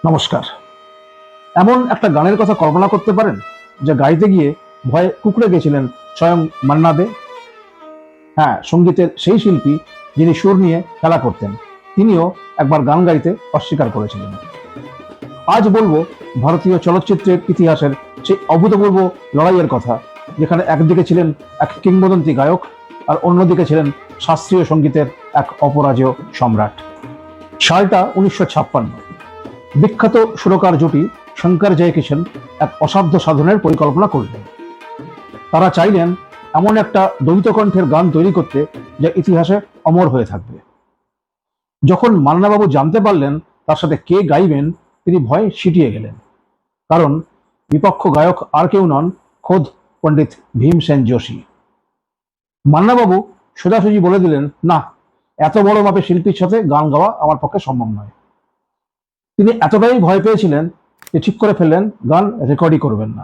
নমস্কার। এমন একটা গানের কথা কল্পনা করতে পারেন যে গাইতে গিয়ে ভয়ে কুঁকড়ে গেছিলেন স্বয়ং মান্না দে? হ্যাঁ, সঙ্গীতের সেই শিল্পী যিনি সুর নিয়ে খেলা করতেন, তিনিও একবার গান গাইতে অস্বীকার করেছিলেন। আজ বলবো ভারতীয় চলচ্চিত্রের ইতিহাসের সেই অভূতপূর্ব লড়াইয়ের কথা, যেখানে একদিকে ছিলেন এক কিংবদন্তি গায়ক আর অন্যদিকে ছিলেন শাস্ত্রীয় সঙ্গীতের এক অপরাজেয় সম্রাট। সালটা 1956। বিখ্যাত সুরকার জুটি শঙ্কর জয়কিশন এক অসাধ্য সাধনের পরিকল্পনা করলেন। তারা চাইলেন এমন একটা দ্বৈত কণ্ঠের গান তৈরি করতে যা ইতিহাসে অমর হয়ে থাকবে। যখন মান্নাবাবু জানতে পারলেন তার সাথে কে গাইবেন, তিনি ভয়ে সিটিয়ে গেলেন। কারণ বিপক্ষ গায়ক আর কেউ নন, খোদ পণ্ডিত ভীমসেন যোশী। মান্নাবাবু সোজাসুজি বলে দিলেন, না, এত বড় মাপের শিল্পীর সাথে গান গাওয়া আমার পক্ষে সম্ভব নয়। তিনি এতটাই ভয় পেয়েছিলেন যে ঠিক করে ফেললেন গান রেকর্ডই করবেন না।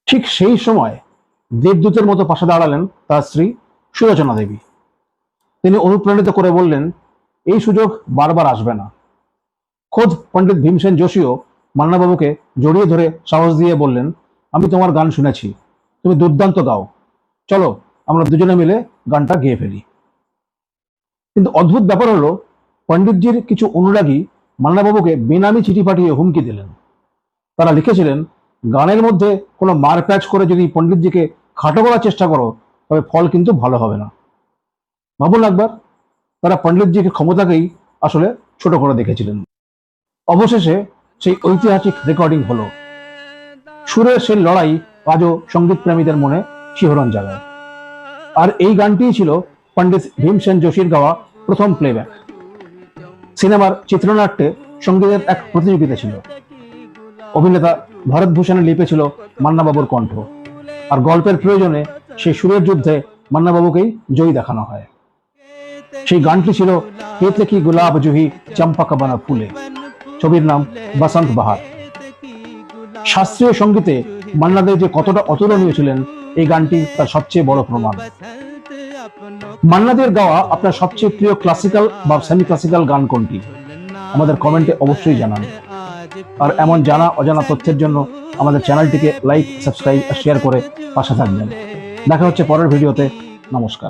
ঠিক সেই সময় দেবদূতের মতো পাশে দাঁড়ালেন তার স্ত্রী সুলোচনা দেবী। তিনি অনুপ্রাণিত করে বললেন, এই সুযোগ বারবার আসবে না। খোদ পণ্ডিত ভীমসেন যোশীও মান্নাবাবুকে জড়িয়ে ধরে সাহস দিয়ে বললেন, আমি তোমার গান শুনেছি, তুমি দুর্দান্ত গাও, চলো আমরা দুজনে মিলে গানটা গেয়ে ফেলি। কিন্তু অদ্ভুত ব্যাপার হলো, পণ্ডিতজির কিছু অনুরাগী মান্নাবাবুকে বেনামি চিঠি পাঠিয়ে হুমকি দিলেন। তারা লিখেছিলেন, গানের মধ্যে কোনো মারপ্যাচ করে যদি পণ্ডিতজিকে খাটো করার চেষ্টা করো, তবে ফল কিন্তু ভালো হবে না। ভাবুন একবার, তারা পণ্ডিতজিকে ক্ষমতাকেই আসলে ছোট করে দেখেছিলেন। অবশেষে সেই ঐতিহাসিক রেকর্ডিং হলো। সুরের সেই লড়াই আজও সঙ্গীত প্রেমীদের মনে শিহরণ জাগায়। আর এই গানটিই ছিল পণ্ডিত ভীমসেন যোশীর গাওয়া প্রথম প্লেব্যাক। সিনেমার চিত্রনাট্যে সঙ্গীতের এক প্রতিযোগিতা ছিল। অভিনেতা ভরতভূষণে লিপেছিল মান্নাবাবুর কণ্ঠ, আর গল্পের প্রয়োজনে সেই সুরের যুদ্ধে মান্নাবাবুকেই জয়ী দেখানো হয়। সেই গানটি ছিল কেতলে কি গুলাব জুহি চম্পা বানা ফুলে, ছবির নাম বসন্ত বাহার। শাস্ত্রীয় সঙ্গীতে মান্না দে যে কতটা অতুলনীয় ছিলেন, এই গানটি তার সবচেয়ে বড় প্রমাণ। মান্না দের গাওয়া আপনার সবচেয়ে প্রিয় ক্লাসিক্যাল বা সেমি ক্লাসিক্যাল গান কোনটি? আমাদের কমেন্টে অবশ্যই জানান। আর এমন জানা অজানা তথ্যের জন্য আমাদের চ্যানেলটিকে লাইক, সাবস্ক্রাইব আর শেয়ার করে পাশে থাকবেন। দেখা হচ্ছে পরের ভিডিওতে। নমস্কার।